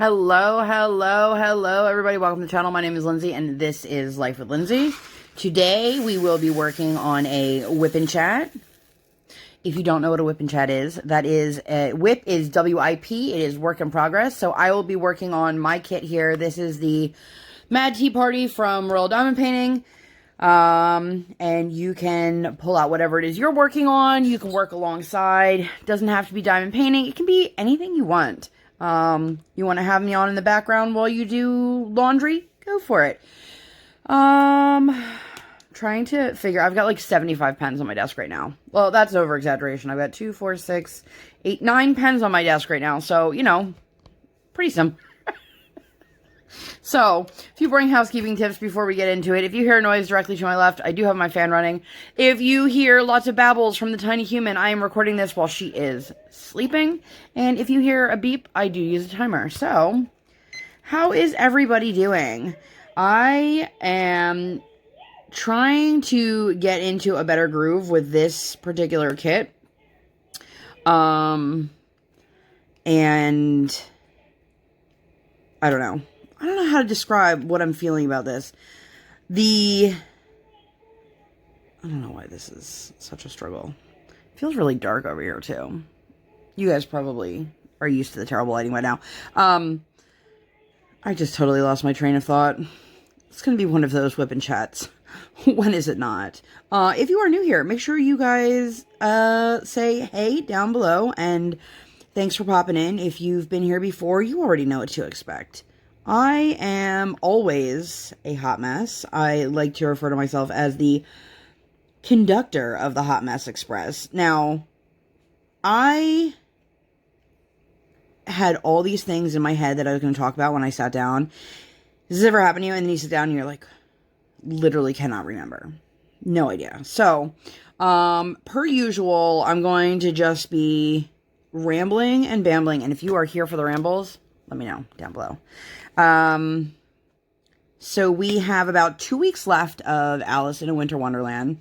Hello, everybody. Welcome to the channel. My name is Lindsay, and this is Life with Lindsay. Today, we will be working on a WIP Chat. If you don't know what a WIP Chat is, that is, WIP is W-I-P. It is work in progress. So, I will be working on my kit here. This is the Mad Tea Party from Royal Diamond Painting. And you can pull out whatever it is you're working on. You can work alongside. Doesn't have to be diamond painting. It can be anything you want. You want to have me on in the background while you do laundry? Go for it. Trying to figure, I've got like 75 pens on my desk right now. Well, that's over exaggeration. I've got 2, 4, 6, 8, 9 pens on my desk right now. So, you know, pretty simple. So, a few boring housekeeping tips before we get into it. If you hear a noise directly to my left, I do have my fan running. If you hear lots of babbles from the tiny human, I am recording this while she is sleeping. And if you hear a beep, I do use a timer. So, how is everybody doing? I am trying to get into a better groove with this particular kit. And I don't know. I don't know how to describe what I'm feeling about this. I don't know why this is such a struggle. It feels really dark over here, too. You guys probably are used to the terrible lighting by now. I just totally lost my train of thought. It's going to be one of those WIP Chats. When is it not? If you are new here, make sure you guys say hey down below. And thanks for popping in. If you've been here before, you already know what to expect. I am always a hot mess. I like to refer to myself as the conductor of the Hot Mess Express. Now, I had all these things in my head that I was going to talk about when I sat down. Has this ever happened to you? And then you sit down and you're like, literally cannot remember. No idea. So, per usual, I'm going to just be rambling and bambling. And if you are here for the rambles, let me know down below. So we have about 2 weeks left of Alice in a Winter Wonderland,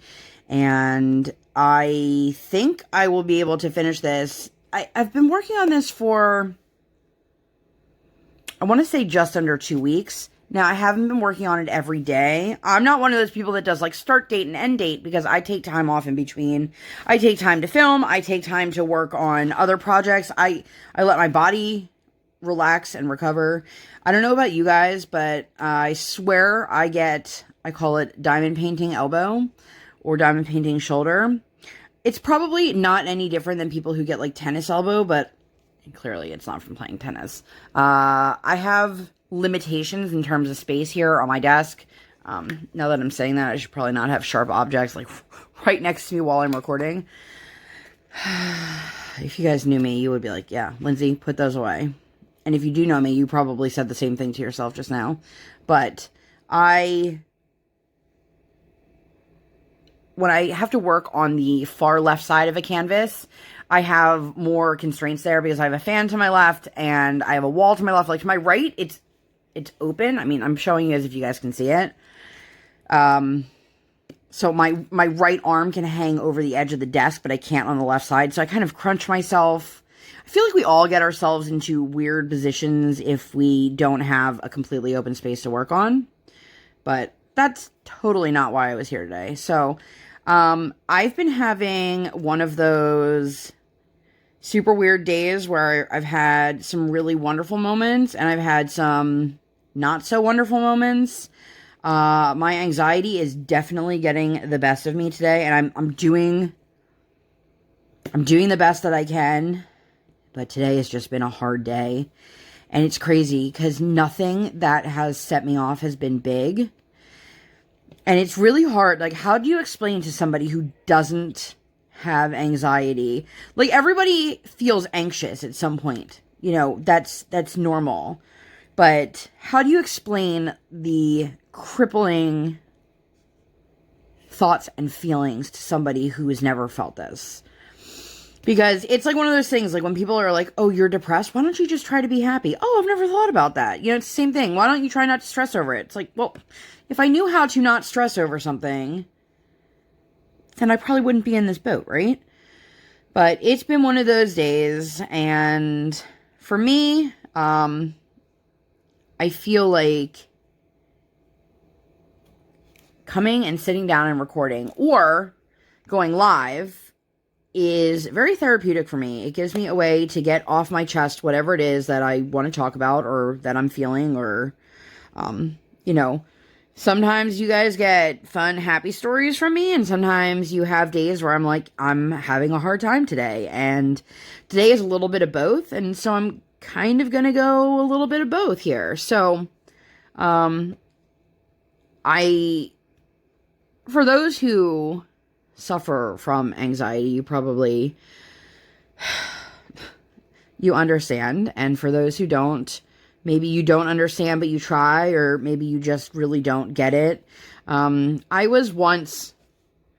and I think I will be able to finish this. I've been working on this for, I want to say just under 2 weeks. Now, I haven't been working on it every day. I'm not one of those people that does like start date and end date, because I take time off in between. I take time to film. I take time to work on other projects. I let my body relax and recover. I don't know about you guys, but I swear I call it diamond painting elbow or diamond painting shoulder. It's probably not any different than people who get like tennis elbow, but clearly it's not from playing tennis. I have limitations in terms of space here on my desk. Now that I'm saying that, I should probably not have sharp objects like right next to me while I'm recording. If you guys knew me, you would be like, yeah, Lindsay, put those away. And if you do know me, you probably said the same thing to yourself just now. But when I have to work on the far left side of a canvas, I have more constraints there because I have a fan to my left and I have a wall to my left. Like to my right, it's open. I mean, I'm showing you as if you guys can see it. So my right arm can hang over the edge of the desk, but I can't on the left side. So I kind of crunch myself. I feel like we all get ourselves into weird positions if we don't have a completely open space to work on. But that's totally not why I was here today. So, I've been having one of those super weird days where I've had some really wonderful moments and I've had some not so wonderful moments. My anxiety is definitely getting the best of me today, and I'm doing the best that I can. But today has just been a hard day. And it's crazy because nothing that has set me off has been big. And it's really hard. Like, how do you explain to somebody who doesn't have anxiety? Like, everybody feels anxious at some point. You know, that's normal. But how do you explain the crippling thoughts and feelings to somebody who has never felt this? Because it's like one of those things, like when people are like, oh, you're depressed, why don't you just try to be happy? Oh, I've never thought about that. You know, it's the same thing. Why don't you try not to stress over it? It's like, well, if I knew how to not stress over something, then I probably wouldn't be in this boat, right? But it's been one of those days, and for me, I feel like coming and sitting down and recording or going live is very therapeutic for me. It gives me a way to get off my chest whatever it is that I want to talk about or that I'm feeling, or, you know, sometimes you guys get fun, happy stories from me, and sometimes you have days where I'm like, I'm having a hard time today, and today is a little bit of both, and so I'm kind of gonna go a little bit of both here. So, for those who suffer from anxiety, you understand. And for those who don't, maybe you don't understand, but you try, or maybe you just really don't get it. I was once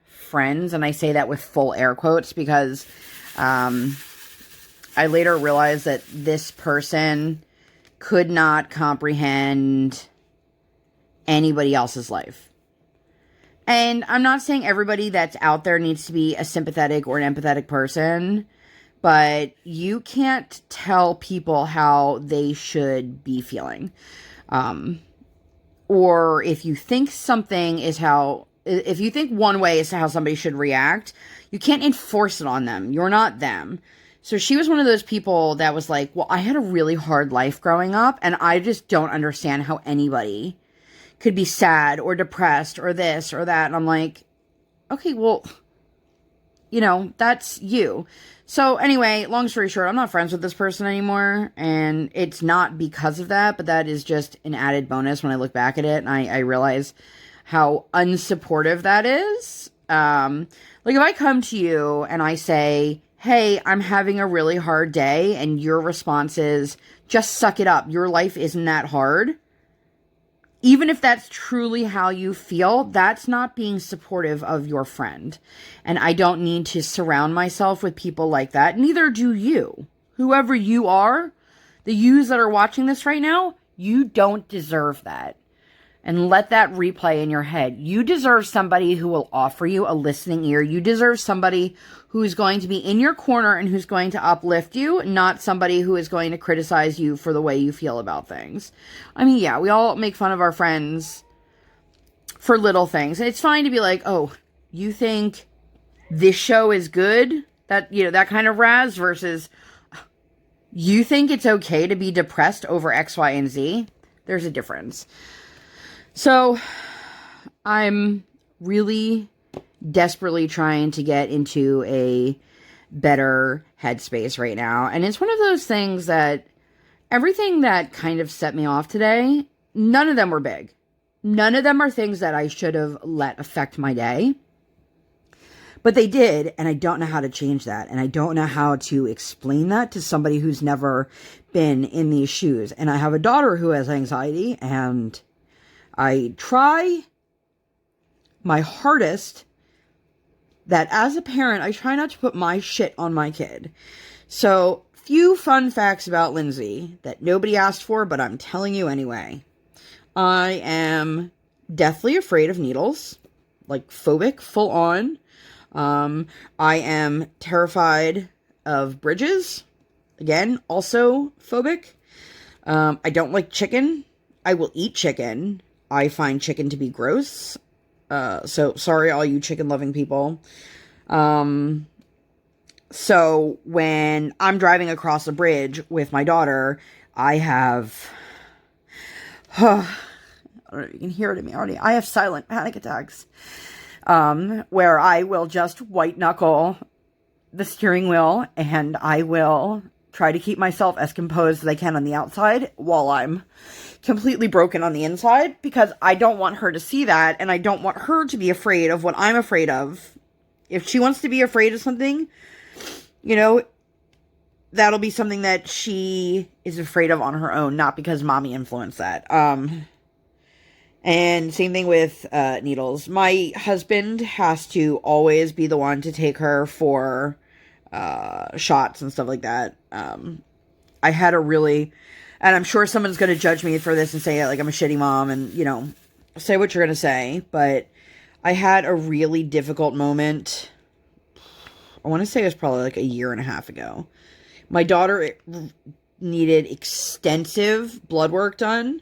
friends, and I say that with full air quotes because I later realized that this person could not comprehend anybody else's life. And I'm not saying everybody that's out there needs to be a sympathetic or an empathetic person, but you can't tell people how they should be feeling. Or if you think if you think one way is how somebody should react, you can't enforce it on them. You're not them. So she was one of those people that was like, well, I had a really hard life growing up, and I just don't understand how anybody could be sad or depressed or this or that. And I'm like, okay, well, that's you. So anyway, long story short, I'm not friends with this person anymore. And it's not because of that, but that is just an added bonus when I look back at it. And I realize how unsupportive that is. Like if I come to you and I say, hey, I'm having a really hard day, and your response is, just suck it up. Your life isn't that hard. Even if that's truly how you feel, that's not being supportive of your friend. And I don't need to surround myself with people like that. Neither do you. Whoever you are, the yous that are watching this right now, you don't deserve that. And let that replay in your head. You deserve somebody who will offer you a listening ear. You deserve somebody who's going to be in your corner and who's going to uplift you, not somebody who is going to criticize you for the way you feel about things. I mean, yeah, we all make fun of our friends for little things. And it's fine to be like, oh, you think this show is good? That kind of razz, versus you think it's okay to be depressed over X, Y, and Z. There's a difference. So, I'm really desperately trying to get into a better headspace right now. And it's one of those things that everything that kind of set me off today, none of them were big. None of them are things that I should have let affect my day. But they did, and I don't know how to change that. And I don't know how to explain that to somebody who's never been in these shoes. And I have a daughter who has anxiety, and I try my hardest that as a parent, I try not to put my shit on my kid. So, few fun facts about Lindsay that nobody asked for, but I'm telling you anyway. I am deathly afraid of needles, like phobic, full on. I am terrified of bridges. Again, also phobic. I don't like chicken. I will eat chicken. I find chicken to be gross. So sorry, all you chicken loving people. So when I'm driving across a bridge with my daughter, I have, I don't know if you can hear it in me already. I have silent panic attacks, where I will just white knuckle the steering wheel, and I will try to keep myself as composed as I can on the outside while I'm completely broken on the inside, because I don't want her to see that, and I don't want her to be afraid of what I'm afraid of. If she wants to be afraid of something, that'll be something that she is afraid of on her own, not because mommy influenced that. And same thing with needles. My husband has to always be the one to take her for shots and stuff like that. I had a really, and I'm sure someone's going to judge me for this and say like I'm a shitty mom, and say what you're going to say, but I had a really difficult moment. I want to say it was probably like a year and a half ago. My daughter needed extensive blood work done.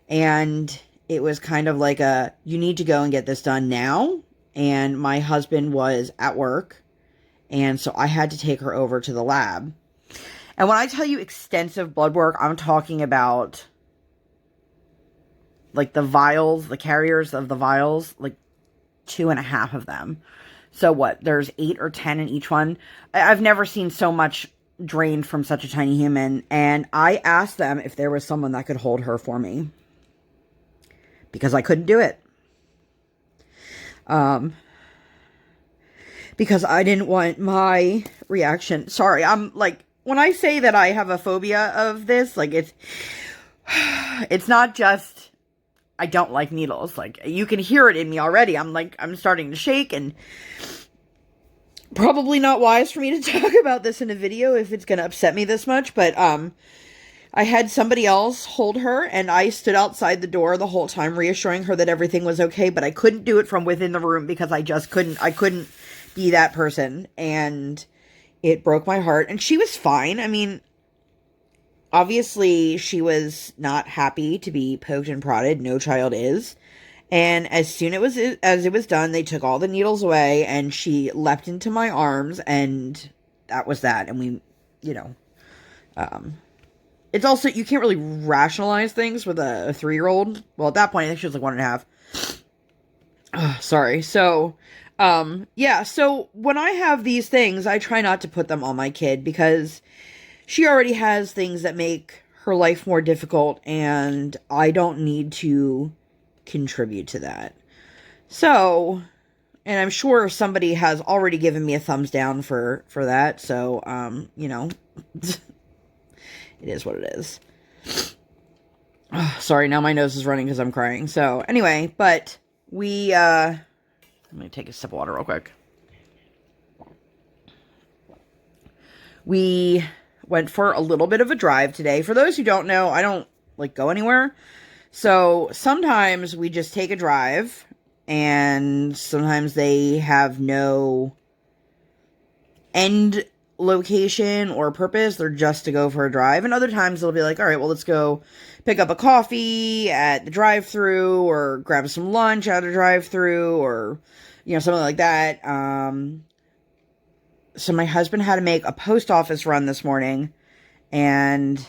And it was kind of like you need to go and get this done now. And my husband was at work. And so I had to take her over to the lab. And when I tell you extensive blood work, I'm talking about like the vials, the carriers of the vials, like 2.5 of them. So what? There's 8 or 10 in each one. I've never seen so much drained from such a tiny human. And I asked them if there was someone that could hold her for me, because I couldn't do it. Because I didn't want my reaction. Sorry, I'm like, when I say that I have a phobia of this, like it's not just, I don't like needles. Like, you can hear it in me already. I'm starting to shake, and probably not wise for me to talk about this in a video if it's going to upset me this much, but, I had somebody else hold her, and I stood outside the door the whole time reassuring her that everything was okay, but I couldn't do it from within the room because I couldn't be that person, and it broke my heart. And she was fine. I mean, obviously she was not happy to be poked and prodded. No child is. And as soon as it was done, they took all the needles away, and she leapt into my arms, and that was that. And we, it's also, you can't really rationalize things with a 3-year-old. Well, at that point, I think she was like 1.5. Sorry. So, yeah. So when I have these things, I try not to put them on my kid, because she already has things that make her life more difficult, and I don't need to contribute to that. So, and I'm sure somebody has already given me a thumbs down for that. So, it is what it is. Oh, sorry, now my nose is running because I'm crying. So, anyway, but we, I'm going to take a sip of water real quick. We went for a little bit of a drive today. For those who don't know, I don't, go anywhere. So, sometimes we just take a drive, and sometimes they have no end location or purpose. They're just to go for a drive. And other times they'll be like, all right, well, let's go pick up a coffee at the drive-thru, or grab some lunch at a drive-thru, or something like that. So my husband had to make a post office run this morning, and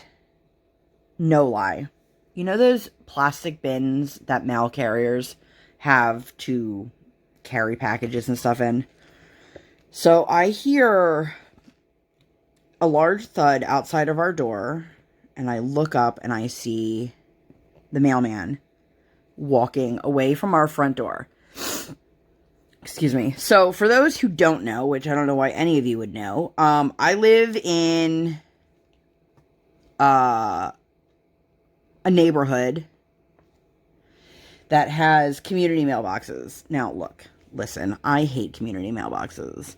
no lie, those plastic bins that mail carriers have to carry packages and stuff in? So I hear a large thud outside of our door, and I look up and I see the mailman walking away from our front door. Excuse me. So for those who don't know, which I don't know why any of you would know, I live in a neighborhood that has community mailboxes. Now, listen, I hate community mailboxes.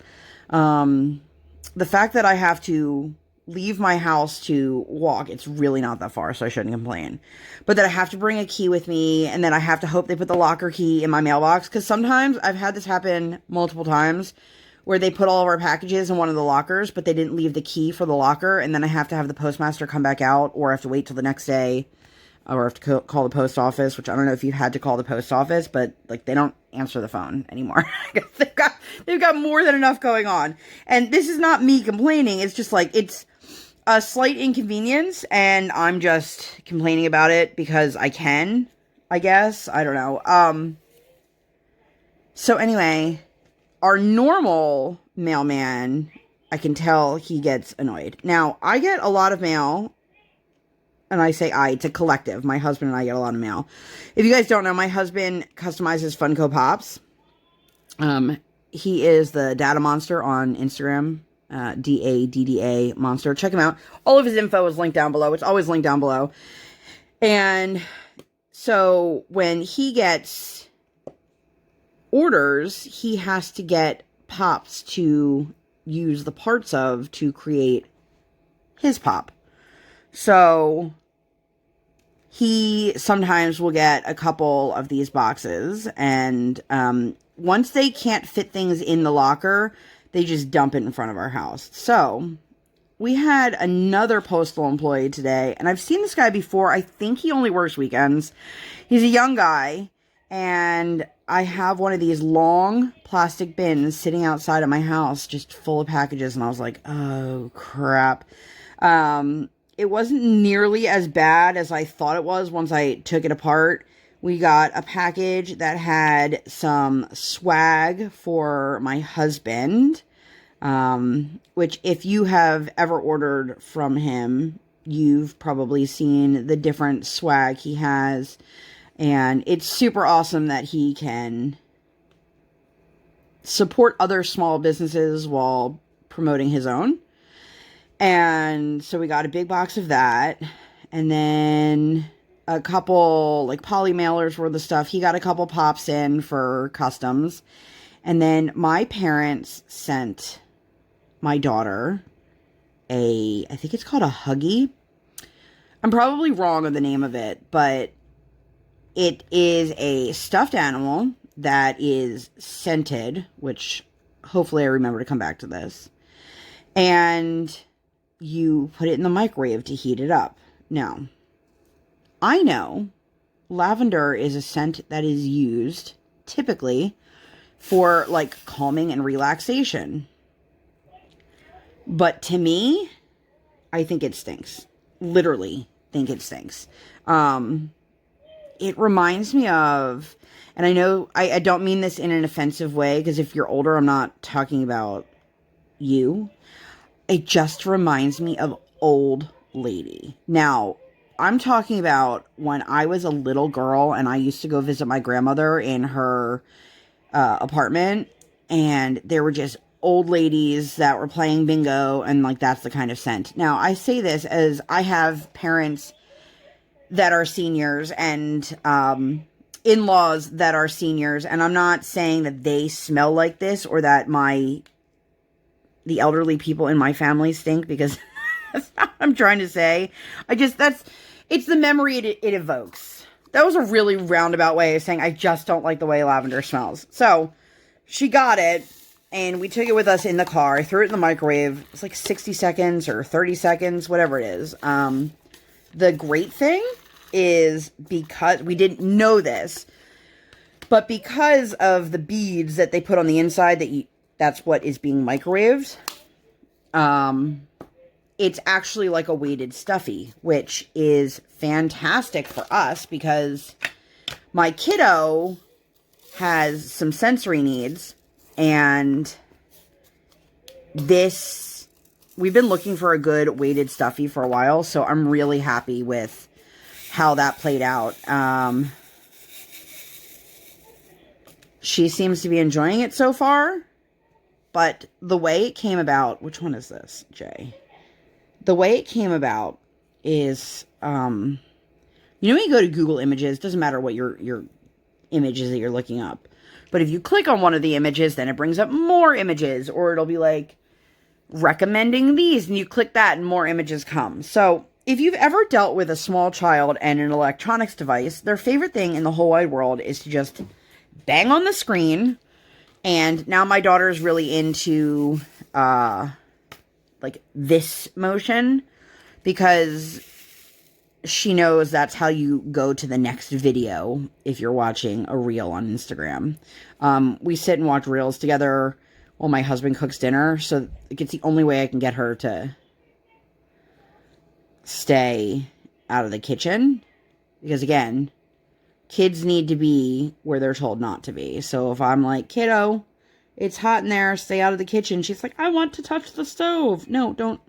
The fact that I have to leave my house to walk, it's really not that far, so I shouldn't complain. But that I have to bring a key with me, and then I have to hope they put the locker key in my mailbox, because sometimes, I've had this happen multiple times, where they put all of our packages in one of the lockers, but they didn't leave the key for the locker, and then I have to have the postmaster come back out, or I have to wait till the next day, or I have to call the post office, which I don't know if you've had to call the post office, but, they don't answer the phone anymore. they've got more than enough going on. And this is not me complaining, it's just, it's a slight inconvenience, and I'm just complaining about it because I can, I guess. I don't know. So anyway, our normal mailman, I can tell he gets annoyed. Now, I get a lot of mail. And I say it's a collective. My husband and I get a lot of mail. If you guys don't know, my husband customizes Funko Pops. He is the Data Monster on Instagram. DADDA Monster. Check him out. All of his info is linked down below. It's always linked down below. And so when he gets orders, he has to get pops to use the parts of to create his pop. So he sometimes will get a couple of these boxes, and once they can't fit things in the locker, they just dump it in front of our house. So we had another postal employee today, and I've seen this guy before. I think he only works weekends. He's a young guy, and I have one of these long plastic bins sitting outside of my house just full of packages, and I was like, oh, crap. It wasn't nearly as bad as I thought it was once I took it apart. We got a package that had some swag for my husband, which if you have ever ordered from him, you've probably seen the different swag he has. And it's super awesome that he can support other small businesses while promoting his own. And so we got a big box of that. And then a couple, like, poly mailers worth of stuff. He got a couple pops in for customs. And then my parents sent my daughter I think it's called a Huggy. I'm probably wrong on the name of it, but it is a stuffed animal that is scented, which hopefully I remember to come back to this. And you put it in the microwave to heat it up. Now, I know lavender is a scent that is used typically for, like, calming and relaxation. But to me, I think it stinks. Literally think it stinks. It reminds me of, and I know I don't mean this in an offensive way, because if you're older, I'm not talking about you. It just reminds me of old lady. Now, I'm talking about when I was a little girl and I used to go visit my grandmother in her apartment, and there were just old ladies that were playing bingo, and, like, that's the kind of scent. Now, I say this as I have parents that are seniors and in-laws that are seniors, and I'm not saying that they smell like this or that the elderly people in my family stink, because that's not what I'm trying to say. It's the memory it evokes. That was a really roundabout way of saying I just don't like the way lavender smells. So, she got it, and we took it with us in the car. I threw it in the microwave. It's like 60 seconds or 30 seconds, whatever it is. The great thing is, because we didn't know this, but because of the beads that they put on the inside, that's what is being microwaved, it's actually like a weighted stuffy, which is fantastic for us because my kiddo has some sensory needs, and we've been looking for a good weighted stuffy for a while, so I'm really happy with how that played out. She seems to be enjoying it so far, but the way it came about, which one is this, Jay? The way it came about is, when you go to Google Images, doesn't matter what your image is that you're looking up, but if you click on one of the images, then it brings up more images, or it'll be like, recommending these, and you click that and more images come. So if you've ever dealt with a small child and an electronics device, their favorite thing in the whole wide world is to just bang on the screen. And now my daughter's really into like this motion, because she knows that's how you go to the next video if you're watching a reel on Instagram. We sit and watch reels together while my husband cooks dinner, so it's the only way I can get her to stay out of the kitchen. Because, again, kids need to be where they're told not to be. So if I'm like, kiddo, it's hot in there, stay out of the kitchen, she's like, I want to touch the stove. No, don't.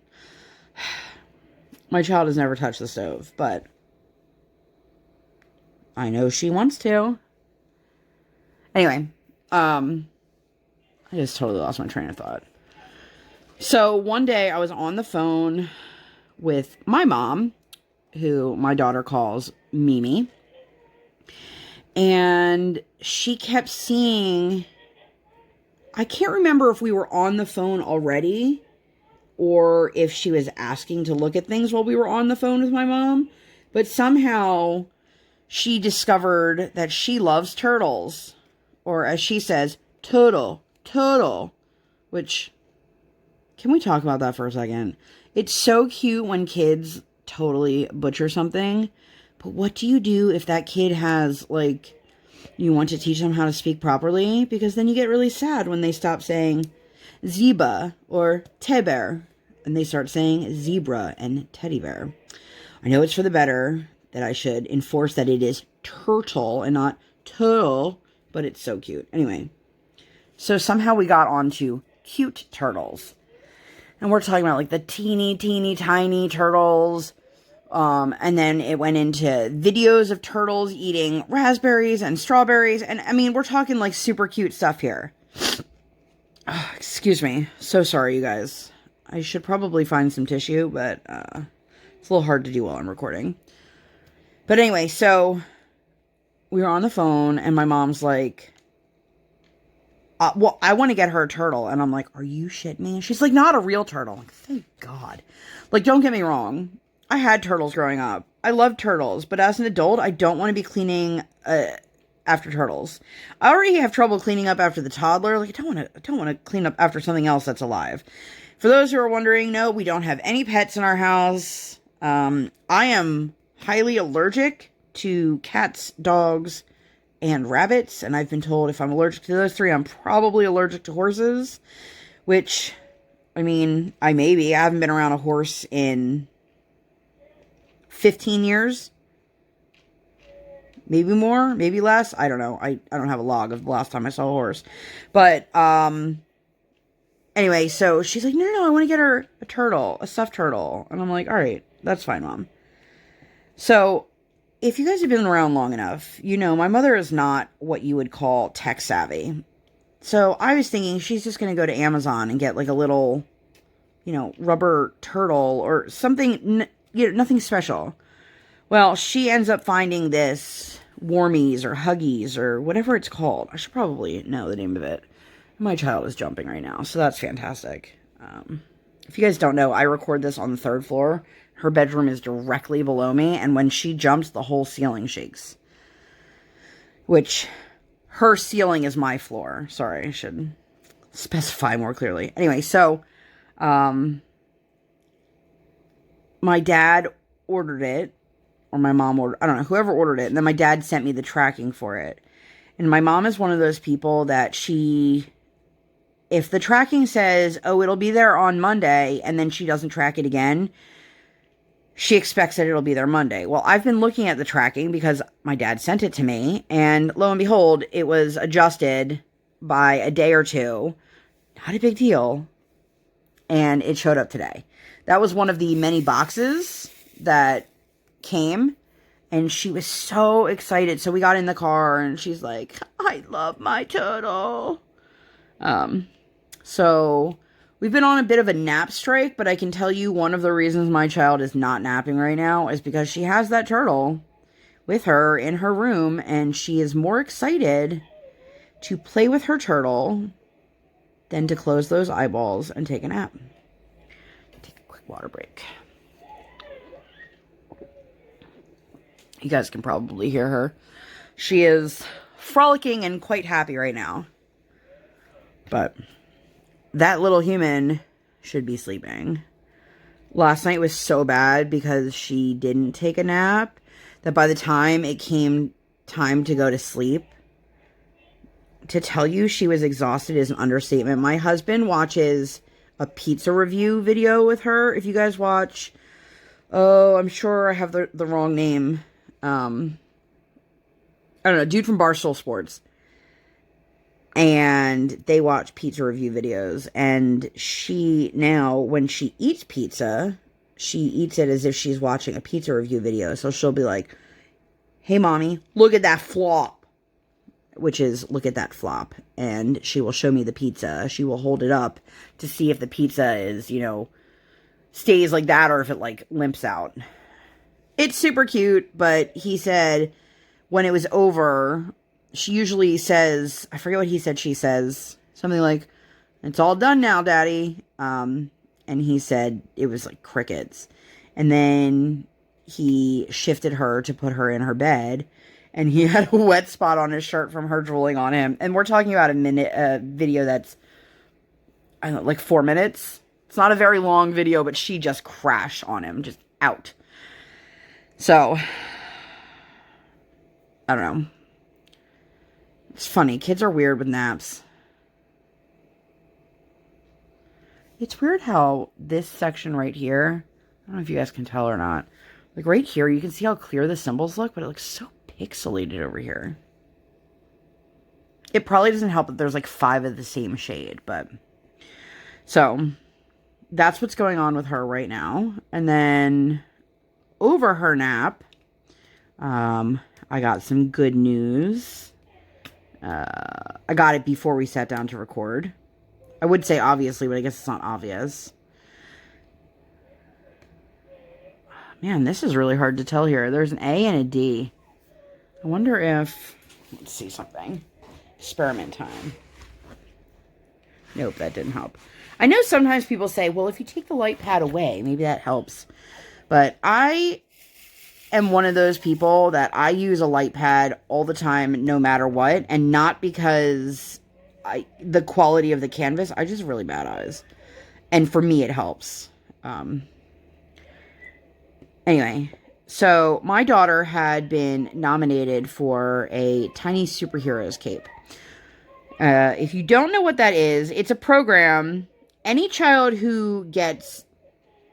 My child has never touched the stove, but I know she wants to. Anyway, I just totally lost my train of thought. So one day I was on the phone with my mom, who my daughter calls Mimi, and she kept seeing, I can't remember if we were on the phone already or if she was asking to look at things while we were on the phone with my mom, but somehow she discovered that she loves turtles, or as she says, turtle, which Can we talk about that for a second? It's so cute when kids totally butcher something, but what do you do if that kid has, like, you want to teach them how to speak properly? Because then you get really sad when they stop saying zebra or tebear, and they start saying zebra and teddy bear. I know it's for the better that I should enforce that it is turtle and not turtle, but it's so cute. Anyway, so somehow we got onto cute turtles. And we're talking about like the teeny tiny turtles. And then it went into videos of turtles eating raspberries and strawberries. And I mean, we're talking like super cute stuff here. Excuse me. So sorry, you guys. I should probably find some tissue, but it's a little hard to do while I'm recording. But anyway, so we were on the phone and my mom's like, well, I want to get her a turtle. And I'm like, are you shitting me? And she's like, not a real turtle. I'm like, thank God. Like, don't get me wrong. I had turtles growing up. I love turtles. But as an adult, I don't want to be cleaning after turtles. I already have trouble cleaning up after the toddler. Like, I don't want to clean up after something else that's alive. For those who are wondering, no, we don't have any pets in our house. I am highly allergic to cats, dogs, and rabbits, and I've been told if I'm allergic to those three, I'm probably allergic to horses, which, I mean, I haven't been around a horse in 15 years, maybe more, maybe less, I don't know, I don't have a log of the last time I saw a horse, but, anyway, so she's like, no, I want to get her a turtle, a stuffed turtle, and I'm like, alright, that's fine, Mom. So, if you guys have been around long enough, you know my mother is not what you would call tech savvy. So I was thinking she's just going to go to Amazon and get like a little, rubber turtle or something, nothing special. Well, she ends up finding this Warmies or Huggies or whatever it's called. I should probably know the name of it. My child is jumping right now, so that's fantastic. If you guys don't know, I record this on the 3rd floor. Her bedroom is directly below me, and when she jumps, the whole ceiling shakes. Which, her ceiling is my floor. Sorry, I should specify more clearly. Anyway, so, my dad ordered it, or my mom ordered, I don't know, whoever ordered it, and then my dad sent me the tracking for it. And my mom is one of those people that if the tracking says, oh, it'll be there on Monday, and then she doesn't track it again, she expects that it'll be there Monday. Well, I've been looking at the tracking because my dad sent it to me, and lo and behold, it was adjusted by a day or two. Not a big deal. And it showed up today. That was one of the many boxes that came, and she was so excited. So we got in the car, and she's like, I love my turtle. So we've been on a bit of a nap strike, but I can tell you one of the reasons my child is not napping right now is because she has that turtle with her in her room, and she is more excited to play with her turtle than to close those eyeballs and take a nap. Take a quick water break. You guys can probably hear her. She is frolicking and quite happy right now. But that little human should be sleeping. Last night was so bad because she didn't take a nap that by the time it came time to go to sleep, to tell you she was exhausted is an understatement. My husband watches a pizza review video with her. If you guys watch, I'm sure I have the wrong name. I don't know, dude from Barstool Sports. And they watch pizza review videos, and she now, when she eats pizza, she eats it as if she's watching a pizza review video. So she'll be like, hey mommy, look at that flop, which is look at that flop. And she will show me the pizza. She will hold it up to see if the pizza is, stays like that or if it like limps out. It's super cute, but he said when it was over, she usually says, I forget what he said she says, something like, it's all done now, Daddy. And he said it was like crickets. And then he shifted her to put her in her bed, and he had a wet spot on his shirt from her drooling on him. And we're talking about a video that's, I don't know, like 4 minutes, It's not a very long video, but she just crashed on him. Just out. So, I don't know. It's funny. Kids are weird with naps. It's weird how this section right here, I don't know if you guys can tell or not. Like right here, you can see how clear the symbols look, but it looks so pixelated over here. It probably doesn't help that there's like 5 of the same shade, but... So, that's what's going on with her right now. And then, over her nap, I got some good news. I got it before we sat down to record. I would say obviously, but I guess it's not obvious. Man, this is really hard to tell here. There's an A and a D. I wonder if... Let's see something. Experiment time. Nope, that didn't help. I know sometimes people say, well, if you take the light pad away, maybe that helps. But I am one of those people that I use a light pad all the time, no matter what. And not because the quality of the canvas. I just have really bad eyes. And for me, it helps. Anyway, so my daughter had been nominated for a Tiny Superheroes cape. If you don't know what that is, it's a program. Any child who gets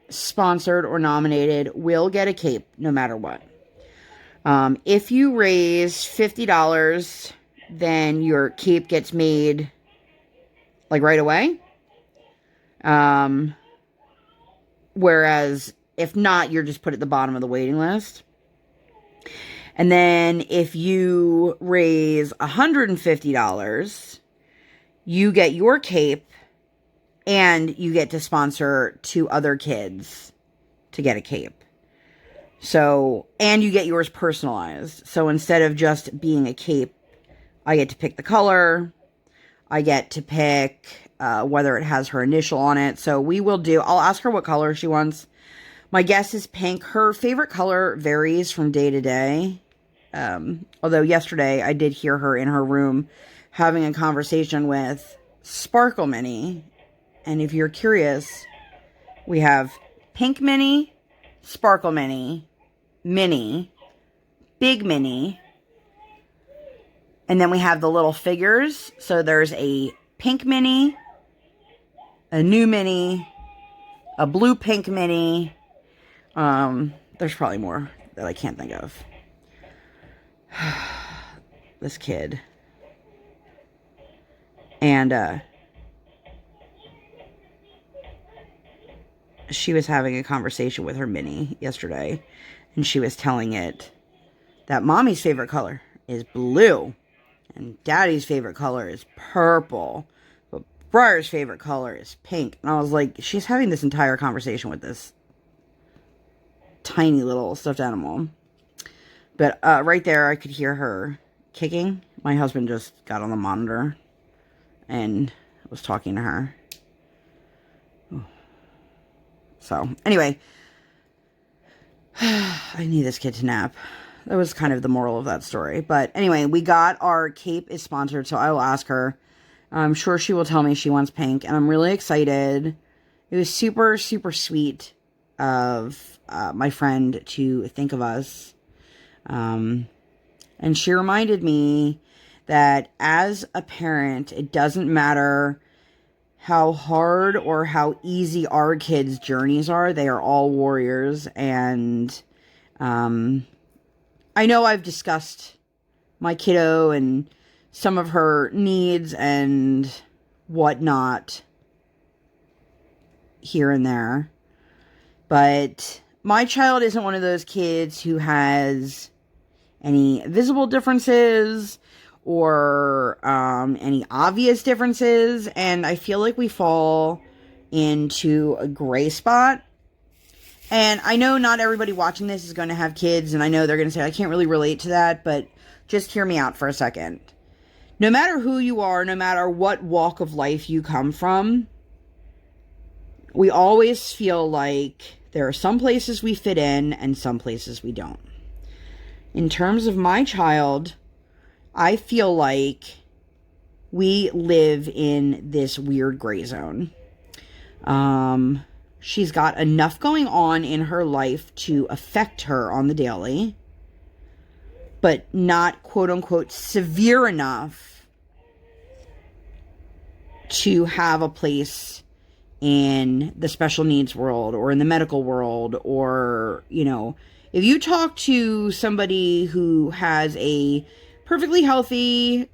sponsored or nominated will get a cape no matter what. If you raise $50, then your cape gets made like right away. Whereas if not, you're just put at the bottom of the waiting list. And then if you raise $150, you get your cape and you get to sponsor 2 other kids to get a cape. So, and you get yours personalized. So instead of just being a cape, I get to pick the color. I get to pick whether it has her initial on it. So we will do, I'll ask her what color she wants. My guess is pink. Her favorite color varies from day to day. Although yesterday I did hear her in her room having a conversation with Sparkle Mini. And if you're curious, we have Pink Mini, Sparkle Mini, Mini, Big Mini, and then we have the little figures. So there's a Pink Mini, a new Mini, a blue Pink Mini. There's probably more that I can't think of. This kid. And, she was having a conversation with her Mini yesterday, and she was telling it that Mommy's favorite color is blue, and Daddy's favorite color is purple, but Briar's favorite color is pink. And I was like, she's having this entire conversation with this tiny little stuffed animal. But right there, I could hear her kicking. My husband just got on the monitor and was talking to her. So, anyway, I need this kid to nap. That was kind of the moral of that story. But anyway, we got our cape is sponsored, so I will ask her. I'm sure she will tell me she wants pink, and I'm really excited. It was super, super sweet of my friend to think of us. And she reminded me that as a parent, it doesn't matter how hard or how easy our kids' journeys are. They are all warriors. And I know I've discussed my kiddo and some of her needs and whatnot here and there. But my child isn't one of those kids who has any visible differences or any obvious differences, and I feel like we fall into a gray spot. And I know not everybody watching this is going to have kids, and I know they're going to say, I can't really relate to that, but just hear me out for a second. No matter who you are, no matter what walk of life you come from, we always feel like there are some places we fit in and some places we don't. In terms of my child, I feel like we live in this weird gray zone. She's got enough going on in her life to affect her on the daily, but not quote unquote severe enough to have a place in the special needs world or in the medical world. Or, you know, if you talk to somebody who has a perfectly healthy,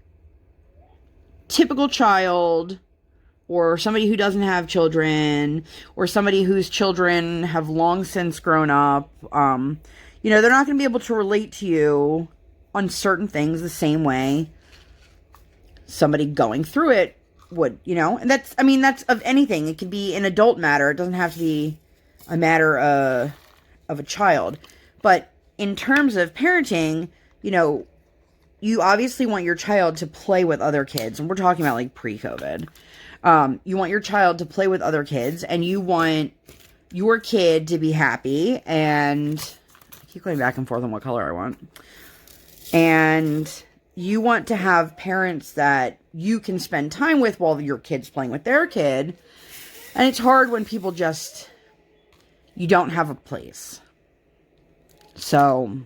typical child, or somebody who doesn't have children, or somebody whose children have long since grown up, you know, they're not going to be able to relate to you on certain things the same way somebody going through it would, you know. And that's, I mean, that's of anything. It could be an adult matter. It doesn't have to be a matter of a child. But in terms of parenting, you know, you obviously want your child to play with other kids. And we're talking about like pre-COVID. You want your child to play with other kids, and you want your kid to be happy. And I keep going back and forth on what color I want. And you want to have parents that you can spend time with while your kid's playing with their kid. And it's hard when people just, you don't have a place. So,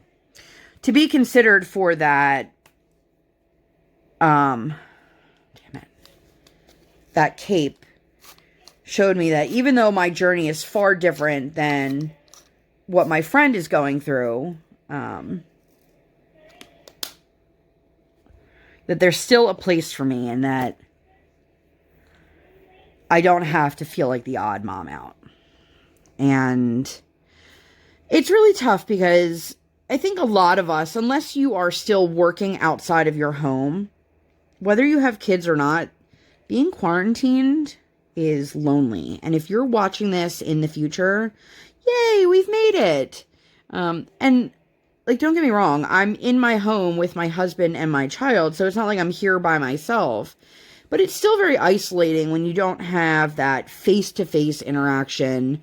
to be considered for that, damn it, that cape showed me that even though my journey is far different than what my friend is going through, that there's still a place for me, and that I don't have to feel like the odd mom out. And it's really tough because I think a lot of us, unless you are still working outside of your home, whether you have kids or not, being quarantined is lonely. And if you're watching this in the future, yay, we've made it. And like, don't get me wrong, I'm in my home with my husband and my child, so it's not like I'm here by myself. But it's still very isolating when you don't have that face-to-face interaction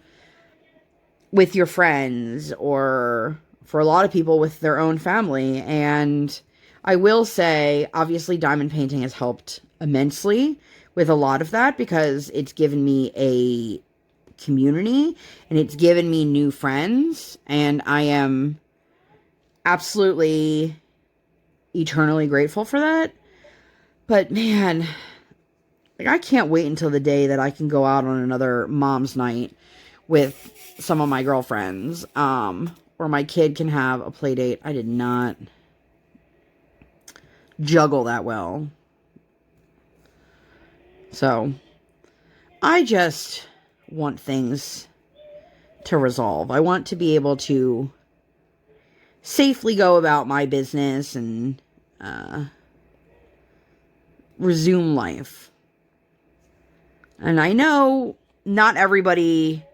with your friends, or for a lot of people with their own family. And I will say, obviously, diamond painting has helped immensely with a lot of that, because it's given me a community and it's given me new friends, and I am absolutely eternally grateful for that. But man, like, I can't wait until the day that I can go out on another mom's night with some of my girlfriends, or my kid can have a play date. I did not juggle that well. So, I just want things to resolve. I want to be able to safely go about my business and resume life. And I know not everybody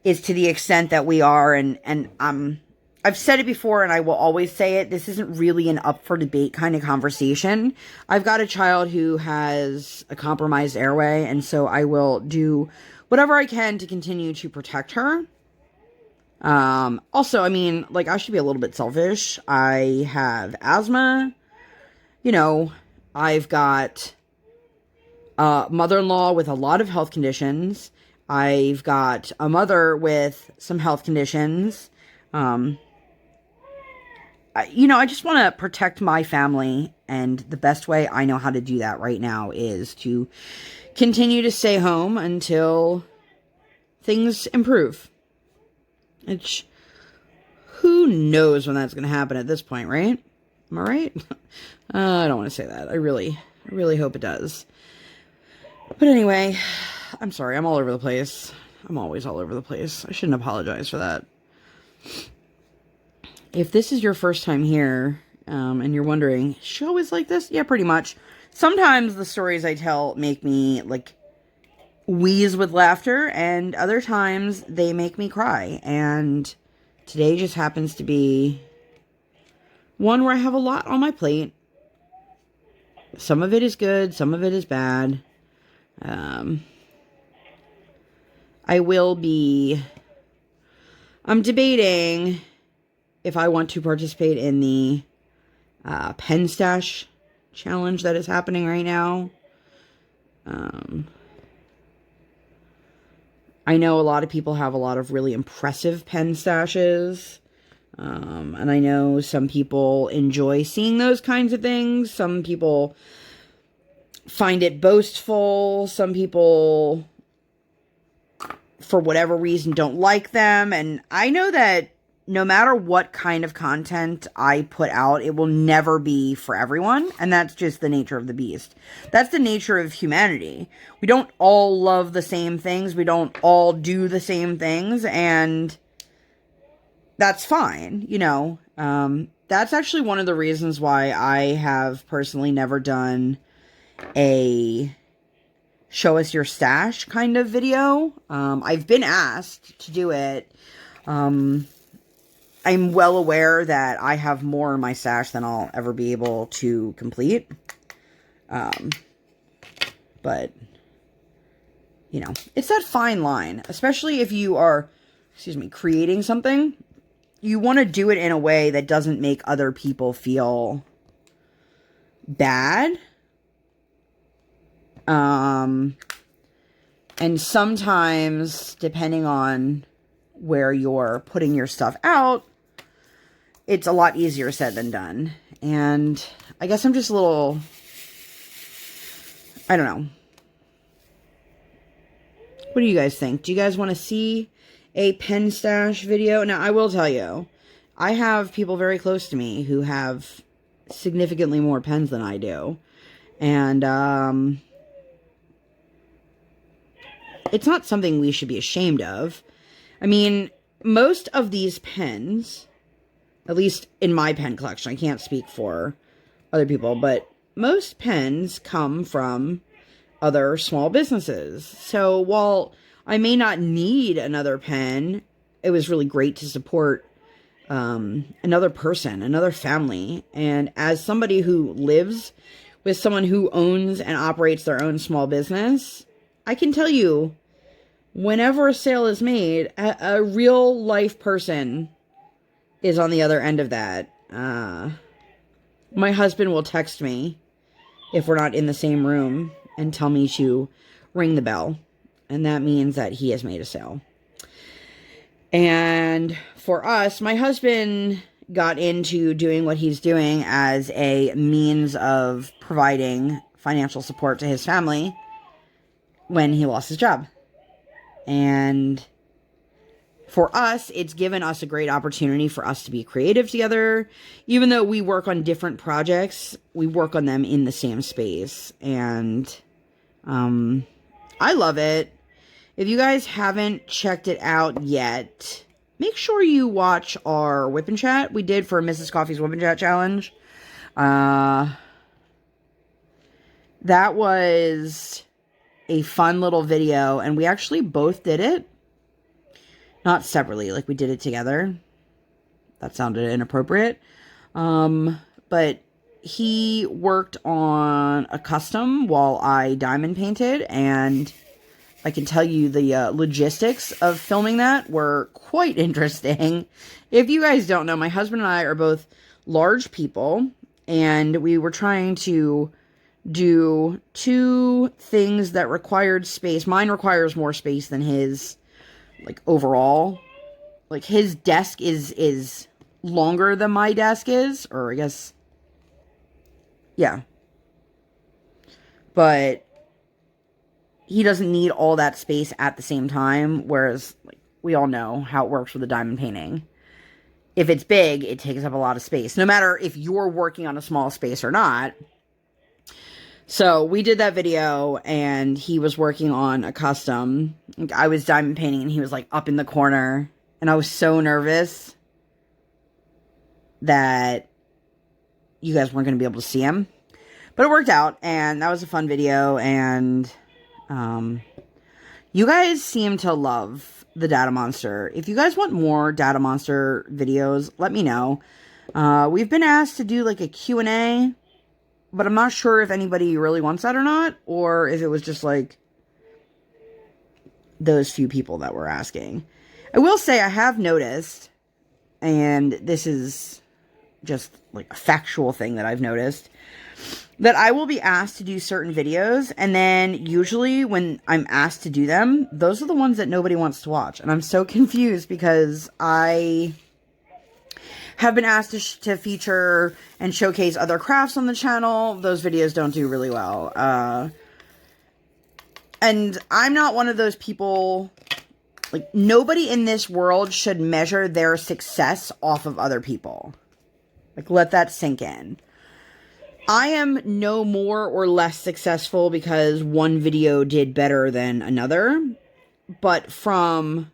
is to the extent that we are, and I've said it before and I will always say it, this isn't really an up for debate kind of conversation. I've got a child who has a compromised airway, and so I will do whatever I can to continue to protect her. Also, I mean, like, I should be a little bit selfish. I have asthma, you know, I've got a mother-in-law with a lot of health conditions. I've got a mother with some health conditions. You know, I just want to protect my family, and the best way I know how to do that right now is to continue to stay home until things improve. Which, who knows when that's going to happen at this point, right? Am I right? I don't want to say that. I really hope it does. But anyway, I'm sorry. I'm all over the place. I'm always all over the place. I shouldn't apologize for that. If this is your first time here, and you're wondering, is she always like this? Yeah, pretty much. Sometimes the stories I tell make me, like, wheeze with laughter, and other times they make me cry. And today just happens to be one where I have a lot on my plate. Some of it is good, some of it is bad. I'm debating if I want to participate in the pen stash challenge that is happening right now. I know a lot of people have a lot of really impressive pen stashes. And I know some people enjoy seeing those kinds of things. Some people find it boastful. Some people, for whatever reason, don't like them. And I know that no matter what kind of content I put out, it will never be for everyone. And that's just the nature of the beast. That's the nature of humanity. We don't all love the same things. We don't all do the same things. And that's fine, you know. That's actually one of the reasons why I have personally never done a show us your stash kind of video. I've been asked to do it. I'm well aware that I have more in my stash than I'll ever be able to complete. But, you know, it's that fine line, especially if you are, creating something. You want to do it in a way that doesn't make other people feel bad. And sometimes, depending on where you're putting your stuff out, it's a lot easier said than done. And I guess I'm just a little, I don't know. What do you guys think? Do you guys want to see a pen stash video? Now, I will tell you, I have people very close to me who have significantly more pens than I do. And, it's not something we should be ashamed of. I mean, most of these pens, at least in my pen collection, I can't speak for other people, but most pens come from other small businesses. So while I may not need another pen, it was really great to support another person, another family. And as somebody who lives with someone who owns and operates their own small business, I can tell you, whenever a sale is made, a real life person is on the other end of that. My husband will text me if we're not in the same room and tell me to ring the bell. And that means that he has made a sale. And for us, my husband got into doing what he's doing as a means of providing financial support to his family when he lost his job. And for us, it's given us a great opportunity for us to be creative together. Even though we work on different projects, we work on them in the same space. And I love it. If you guys haven't checked it out yet, make sure you watch our WIP Chat we did for Mrs. Coffee's WIP Chat challenge. That was a fun little video, and we actually both did it. Not separately, like we did it together. That sounded inappropriate. But he worked on a custom while I diamond painted, and I can tell you the logistics of filming that were quite interesting. If you guys don't know, my husband and I are both large people, and we were trying to do two things that required space. Mine requires more space than his, like, overall. Like, his desk is longer than my desk is, or I guess, yeah. But he doesn't need all that space at the same time, whereas, like, we all know how it works with the diamond painting. If it's big, it takes up a lot of space, no matter if you're working on a small space or not. So we did that video, and he was working on a custom. I was diamond painting, and he was like up in the corner, and I was so nervous that you guys weren't going to be able to see him. But it worked out, and that was a fun video, and you guys seem to love the Data Monster. If you guys want more Data Monster videos, let me know. We've been asked to do like a Q&A, but I'm not sure if anybody really wants that or not, or if it was just like those few people that were asking. I will say I have noticed, and this is just like a factual thing that I've noticed, that I will be asked to do certain videos, and then usually when I'm asked to do them, those are the ones that nobody wants to watch. And I'm so confused because I have been asked to feature and showcase other crafts on the channel. Those videos don't do really well. And I'm not one of those people, like, nobody in this world should measure their success off of other people. Like, let that sink in. I am no more or less successful because one video did better than another. But from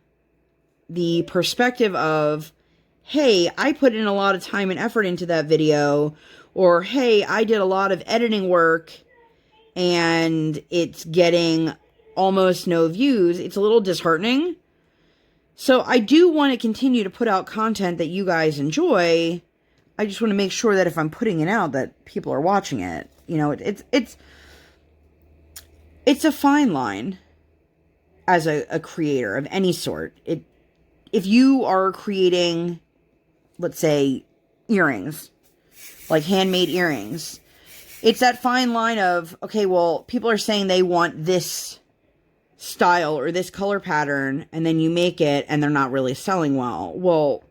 the perspective of, hey, I put in a lot of time and effort into that video, or hey, I did a lot of editing work and it's getting almost no views, it's a little disheartening. So I do want to continue to put out content that you guys enjoy. I just want to make sure that if I'm putting it out, that people are watching it. You know, it's a fine line as a creator of any sort. If you are creating, let's say, earrings, like handmade earrings, it's that fine line of, okay, well, people are saying they want this style or this color pattern, and then you make it and they're not really selling well. Well,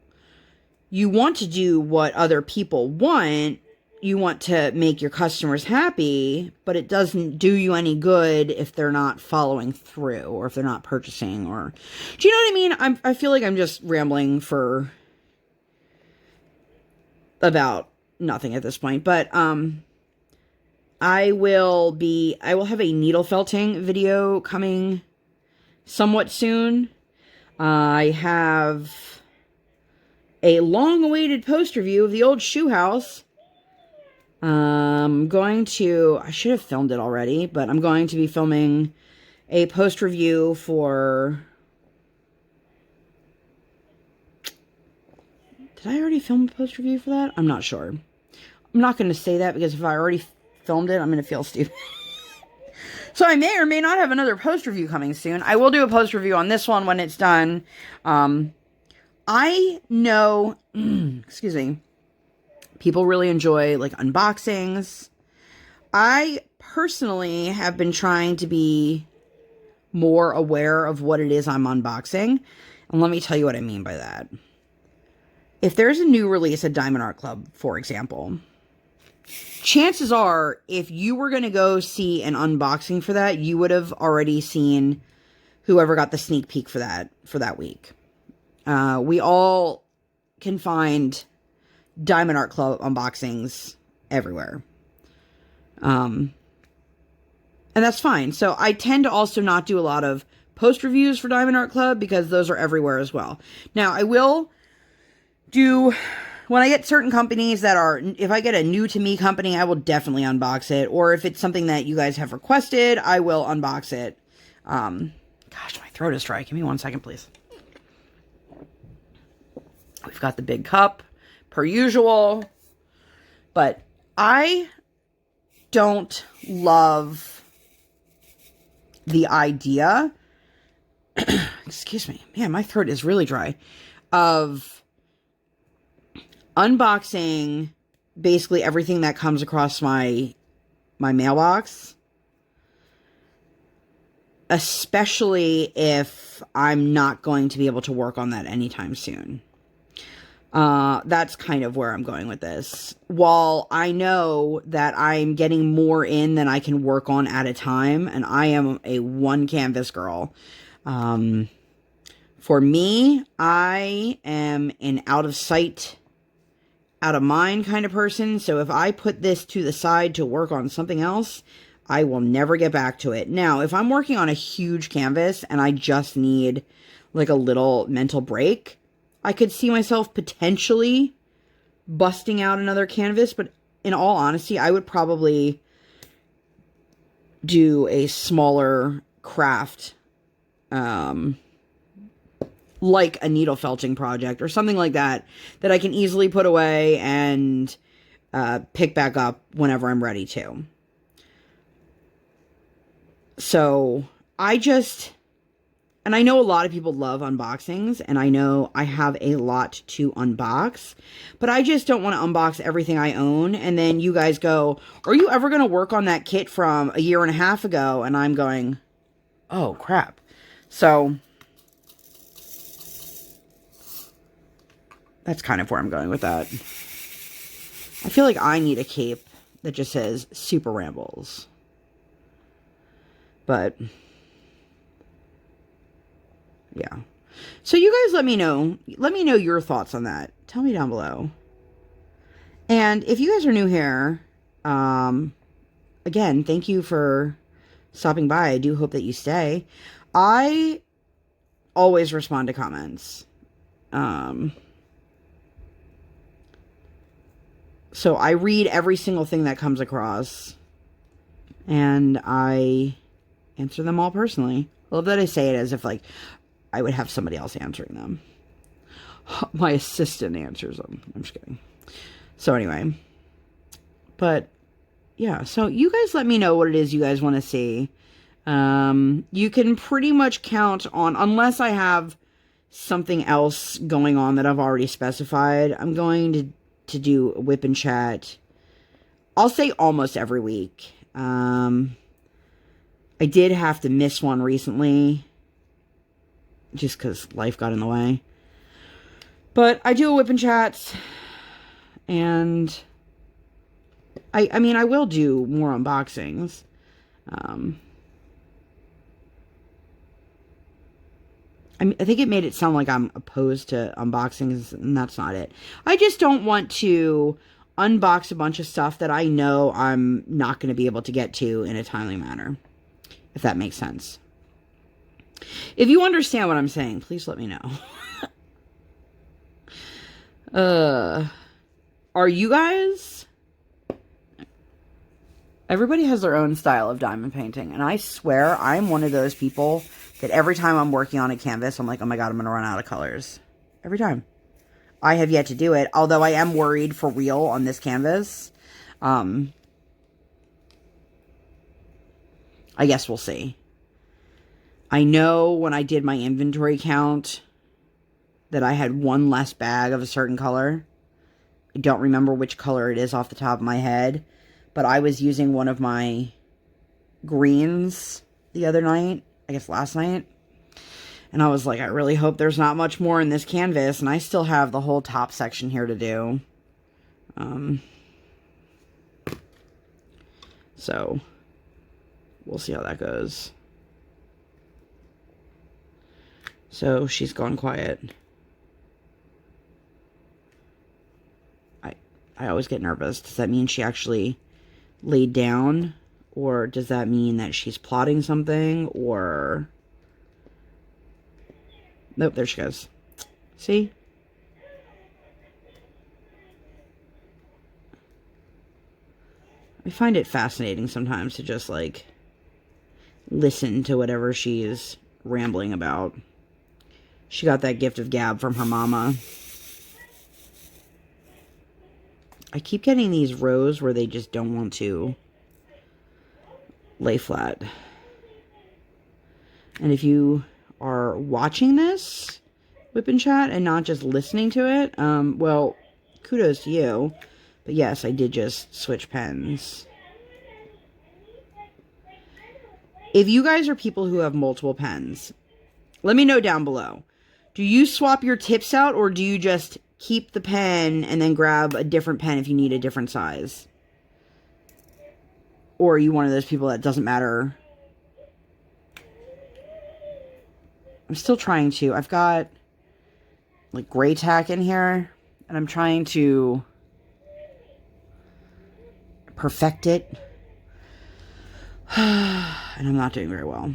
you want to do what other people want. You want to make your customers happy, but it doesn't do you any good if they're not following through or if they're not purchasing, or, do you know what I mean? I feel like I'm just rambling for about nothing at this point, but, I will have a needle felting video coming somewhat soon. I have a long-awaited post review of the old shoe house. I should have filmed it already, but I'm going to be filming a post review for, did I already film a post review for that? I'm not sure. I'm not going to say that because if I already filmed it, I'm going to feel stupid. So I may or may not have another post review coming soon. I will do a post review on this one when it's done. I know, excuse me, people really enjoy, like, unboxings. I personally have been trying to be more aware of what it is I'm unboxing. And let me tell you what I mean by that. If there's a new release at Diamond Art Club, for example, chances are, if you were going to go see an unboxing for that, you would have already seen whoever got the sneak peek for that week. We all can find Diamond Art Club unboxings everywhere. And that's fine. So I tend to also not do a lot of post reviews for Diamond Art Club because those are everywhere as well. Now, I will do, when I get certain companies that are, if I get a new to me company, I will definitely unbox it. Or if it's something that you guys have requested, I will unbox it. Gosh, my throat is dry. Give me 1 second, please. We've got the big cup, per usual. But I don't love the idea, excuse me, man, my throat is really dry, of unboxing basically everything that comes across my mailbox, especially if I'm not going to be able to work on that anytime soon. That's kind of where I'm going with this. While I know that I'm getting more in than I can work on at a time, and I am a one canvas girl, for me, I am an out of sight, out of mind kind of person. So if I put this to the side to work on something else, I will never get back to it. Now, if I'm working on a huge canvas and I just need like a little mental break, I could see myself potentially busting out another canvas, but in all honesty, I would probably do a smaller craft, like a needle felting project or something like that, that I can easily put away and pick back up whenever I'm ready to. So And I know a lot of people love unboxings, and I know I have a lot to unbox, but I just don't want to unbox everything I own. And then you guys go, are you ever going to work on that kit from a year and a half ago? And I'm going, oh, crap. So that's kind of where I'm going with that. I feel like I need a cape that just says Super Rambles. But yeah. So you guys let me know. Let me know your thoughts on that. Tell me down below. And if you guys are new here, again, thank you for stopping by. I do hope that you stay. I always respond to comments. So I read every single thing that comes across, and I answer them all personally. I love that I say it as if, like, I would have somebody else answering them. My assistant answers them. I'm just kidding. So anyway. But, yeah. So you guys let me know what it is you guys want to see. You can pretty much count on, unless I have something else going on that I've already specified, I'm going to do a WIP and Chat. I'll say almost every week. I did have to miss one recently, just because life got in the way. But I do a WIP and Chats, and I mean, I will do more unboxings. I think it made it sound like I'm opposed to unboxings, and that's not it. I just don't want to unbox a bunch of stuff that I know I'm not going to be able to get to in a timely manner, if that makes sense. If you understand what I'm saying, please let me know. Are you guys... Everybody has their own style of diamond painting, and I swear I'm one of those people that every time I'm working on a canvas, I'm like, oh my god, I'm going to run out of colors. Every time. I have yet to do it, although I am worried for real on this canvas. I guess we'll see. I know when I did my inventory count that I had one less bag of a certain color. I don't remember which color it is off the top of my head, but I was using one of my greens the other night, I guess last night, and I was like, I really hope there's not much more in this canvas, and I still have the whole top section here to do. So we'll see how that goes. So she's gone quiet. I always get nervous. Does that mean she actually laid down? Or does that mean that she's plotting something? Or... Nope, there she goes. See? I find it fascinating sometimes to just, like, listen to whatever she's rambling about. She got that gift of gab from her mama. I keep getting these rows where they just don't want to lay flat. And if you are watching this WIP and Chat and not just listening to it, well, kudos to you. But yes, I did just switch pens. If you guys are people who have multiple pens, let me know down below. Do you swap your tips out, or do you just keep the pen and then grab a different pen if you need a different size? Or are you one of those people that doesn't matter? I'm still trying to. I've got, like, gray tack in here, and I'm trying to perfect it. And I'm not doing very well.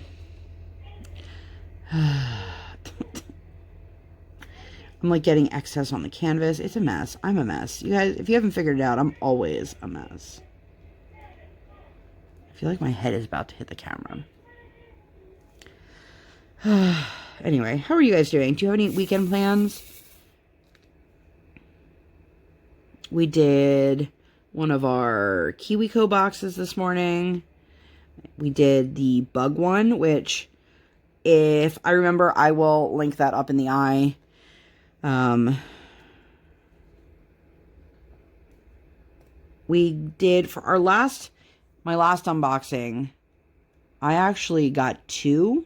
I'm, like, getting excess on the canvas. It's a mess. I'm a mess. You guys, if you haven't figured it out, I'm always a mess. I feel like my head is about to hit the camera. Anyway, how are you guys doing? Do you have any weekend plans? We did one of our KiwiCo boxes this morning. We did the bug one, which If I remember, I will link that up in the eye. We did, for my last unboxing, I actually got 2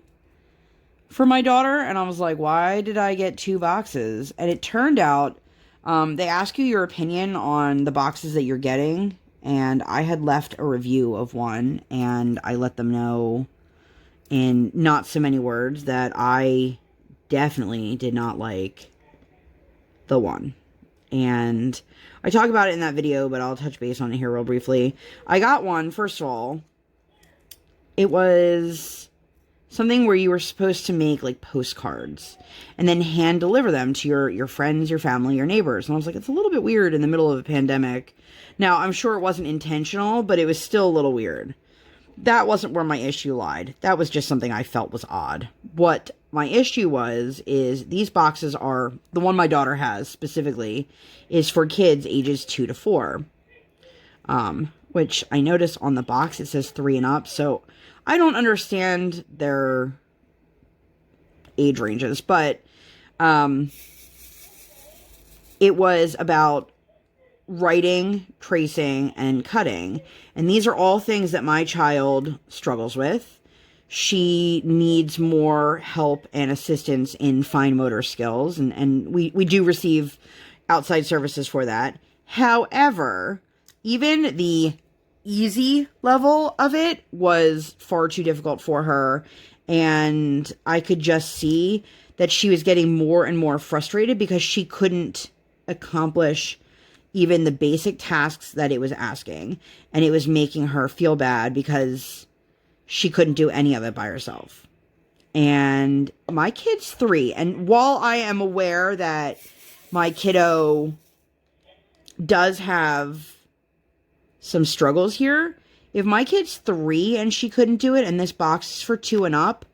for my daughter, and I was like, why did I get 2 boxes? And it turned out, they ask you your opinion on the boxes that you're getting, and I had left a review of one, and I let them know in not so many words that I definitely did not like the one. And I talk about it in that video, but I'll touch base on it here real briefly. I got one, first of all, it was something where you were supposed to make like postcards and then hand deliver them to your friends, your family, your neighbors. And I was like, it's a little bit weird in the middle of a pandemic. Now, I'm sure it wasn't intentional, but it was still a little weird. That wasn't where my issue lied. That was just something I felt was odd. What my issue is these boxes are, the one my daughter has specifically, is for kids ages 2 to 4. Which I noticed on the box it says 3 and up, so I don't understand their age ranges, but it was about writing, tracing, and cutting. And these are all things that my child struggles with. She needs more help and assistance in fine motor skills, and we do receive outside services for that. However, even the easy level of it was far too difficult for her, and I could just see that she was getting more and more frustrated because she couldn't accomplish even the basic tasks that it was asking, and it was making her feel bad because she couldn't do any of it by herself. And my kid's 3, and while I am aware that my kiddo does have some struggles here, if my kid's 3 and she couldn't do it, and this box is for 2 and up,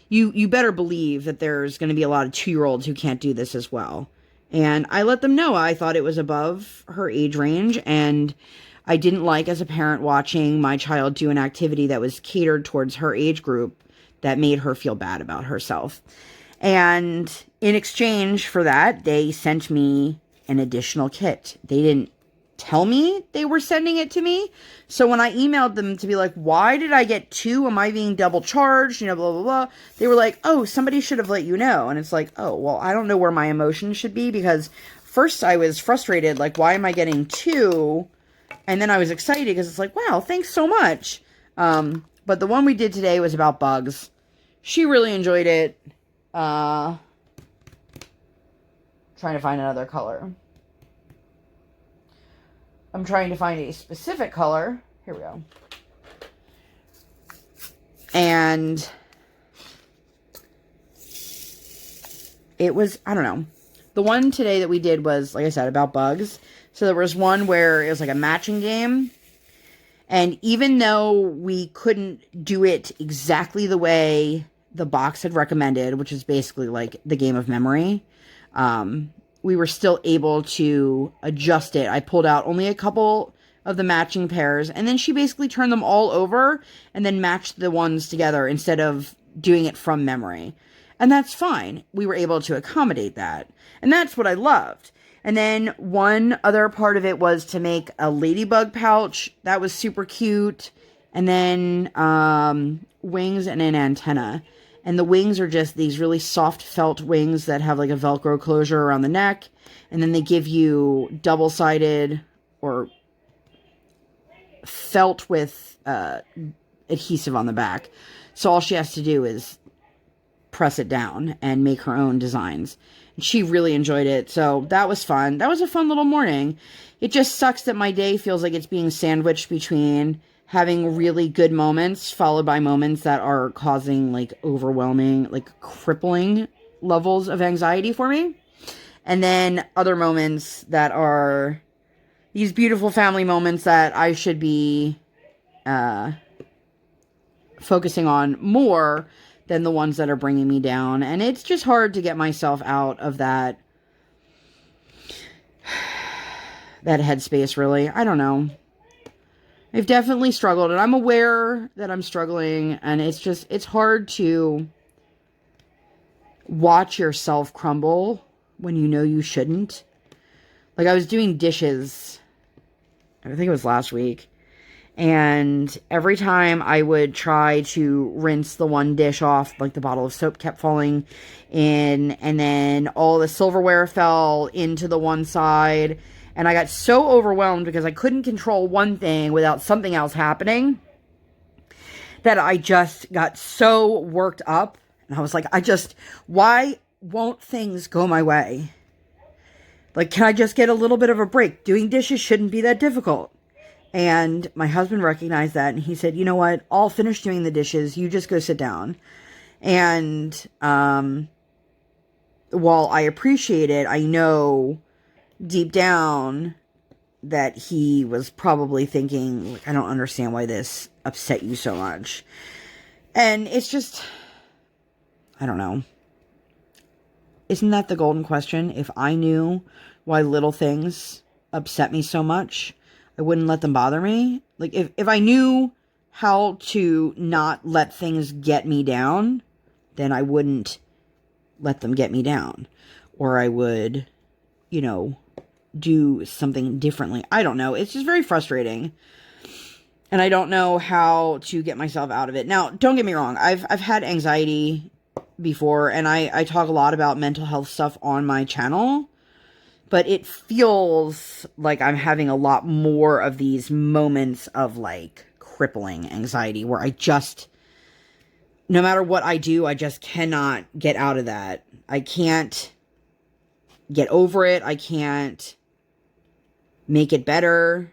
you better believe that there's going to be a lot of 2-year-olds who can't do this as well. And I let them know I thought it was above her age range, and I didn't like, as a parent, watching my child do an activity that was catered towards her age group that made her feel bad about herself. And in exchange for that, they sent me an additional kit. They didn't tell me they were sending it to me. So when I emailed them to be like, why did I get 2? Am I being double charged? You know, blah, blah, blah. They were like, oh, somebody should have let you know. And it's like, oh, well, I don't know where my emotions should be, because first I was frustrated. Like, why am I getting 2? And then I was excited because it's like, wow, thanks so much. But the one we did today was about bugs. She really enjoyed it. Trying to find another color. I'm trying to find a specific color. Here we go. And it was, I don't know. The one today that we did was, like I said, about bugs. So there was one where it was like a matching game. And even though we couldn't do it exactly the way the box had recommended, which is basically like the game of memory, we were still able to adjust it. I pulled out only a couple of the matching pairs, and then she basically turned them all over and then matched the ones together instead of doing it from memory. And that's fine. We were able to accommodate that. And that's what I loved. And then one other part of it was to make a ladybug pouch. That was super cute. And then wings and an antenna. And the wings are just these really soft felt wings that have like a Velcro closure around the neck. And then they give you double-sided or felt with adhesive on the back. So all she has to do is press it down and make her own designs. And she really enjoyed it. So that was fun. That was a fun little morning. It just sucks that my day feels like it's being sandwiched between having really good moments followed by moments that are causing like overwhelming, like crippling levels of anxiety for me. And then other moments that are these beautiful family moments that I should be focusing on more than the ones that are bringing me down. And it's just hard to get myself out of that headspace, really. I don't know. I've definitely struggled, and I'm aware that I'm struggling, and it's hard to watch yourself crumble when you know you shouldn't. Like, I was doing dishes, I think it was last week, and every time I would try to rinse the one dish off, like, the bottle of soap kept falling in, and then all the silverware fell into the one side, and I got so overwhelmed because I couldn't control one thing without something else happening that I just got so worked up. And I was like, why won't things go my way? Like, can I just get a little bit of a break? Doing dishes shouldn't be that difficult. And my husband recognized that, and he said, you know what? I'll finish doing the dishes. You just go sit down. And while I appreciate it, I know deep down that he was probably thinking, like, I don't understand why this upset you so much. And it's just, I don't know. Isn't that the golden question? If I knew why little things upset me so much, I wouldn't let them bother me. Like, if I knew how to not let things get me down, then I wouldn't let them get me down. Or I would, you know, do something differently. I don't know. It's just very frustrating. And I don't know how to get myself out of it. Now, don't get me wrong. I've had anxiety before, and I talk a lot about mental health stuff on my channel. But it feels like I'm having a lot more of these moments of, like, crippling anxiety where I just, no matter what I do, I just cannot get out of that. I can't get over it. I can't make it better.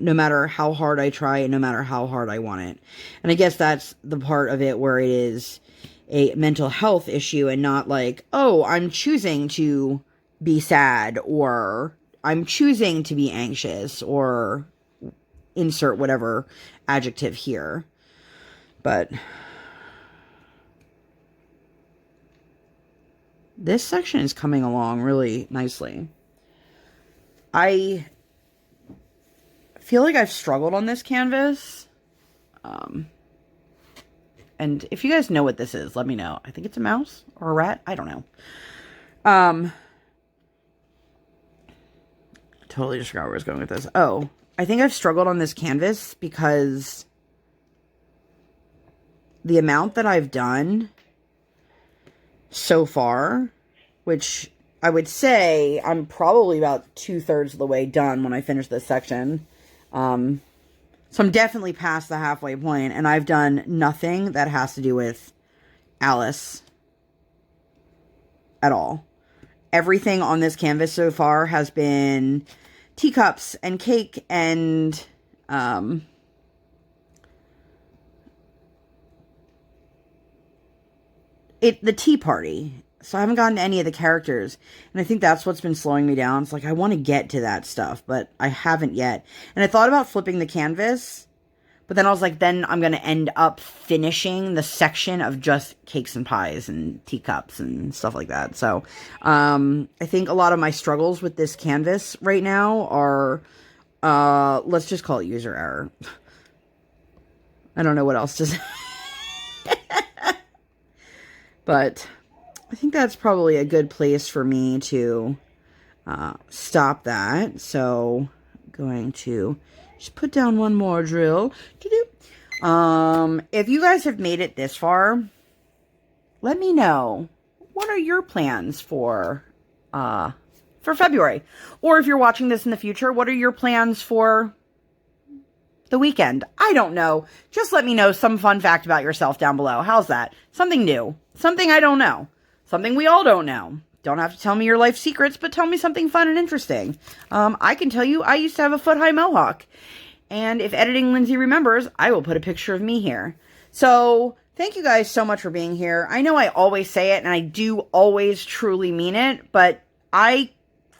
No matter how hard I try and no matter how hard I want it. And I guess that's the part of it where it is a mental health issue and not like, oh, I'm choosing to be sad, or I'm choosing to be anxious, or insert whatever adjective here. But this section is coming along really nicely. I feel like I've struggled on this canvas. And if you guys know what this is, let me know. I think it's a mouse or a rat. I don't know. Totally just forgot where I was going with this. Oh, I think I've struggled on this canvas because the amount that I've done so far, which I would say I'm probably about 2/3 of the way done when I finish this section. So I'm definitely past the halfway point, and I've done nothing that has to do with Alice at all. Everything on this canvas so far has been teacups and cake and the tea party. So I haven't gotten to any of the characters. And I think that's what's been slowing me down. It's like I want to get to that stuff, but I haven't yet. And I thought about flipping the canvas, but then I was like, then I'm going to end up finishing the section of just cakes and pies and teacups and stuff like that. So I think a lot of my struggles with this canvas right now are, let's just call it user error. I don't know what else to say. But I think that's probably a good place for me to stop that. So I'm going to just put down one more drill. If you guys have made it this far, let me know. What are your plans for February? Or if you're watching this in the future, what are your plans for the weekend? I don't know. Just let me know some fun fact about yourself down below. How's that? Something new. Something I don't know. Something we all don't know. Don't have to tell me your life secrets, but tell me something fun and interesting. I can tell you I used to have a foot-high mohawk. And if Editing Lindsay remembers, I will put a picture of me here. So thank you guys so much for being here. I know I always say it, and I do always truly mean it, but I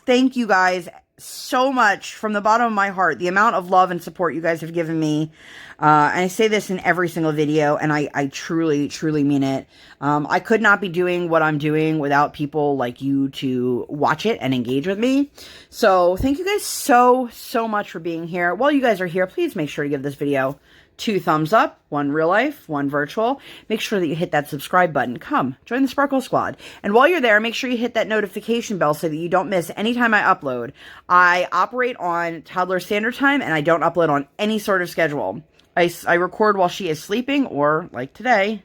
thank you guys so much from the bottom of my heart. The amount of love and support you guys have given me. And I say this in every single video, and I truly, truly mean it. I could not be doing what I'm doing without people like you to watch it and engage with me. So thank you guys so, so much for being here. While you guys are here, please make sure to give this video 2 thumbs up, 1 real life, 1 virtual. Make sure that you hit that subscribe button. Come, join the Sparkle Squad. And while you're there, make sure you hit that notification bell so that you don't miss any time I upload. I operate on toddler standard time, and I don't upload on any sort of schedule. I record while she is sleeping, or like today,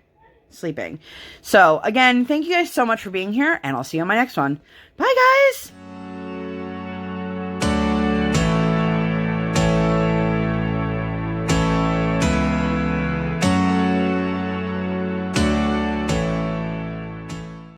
sleeping. So again, thank you guys so much for being here, and I'll see you on my next one. Bye, guys!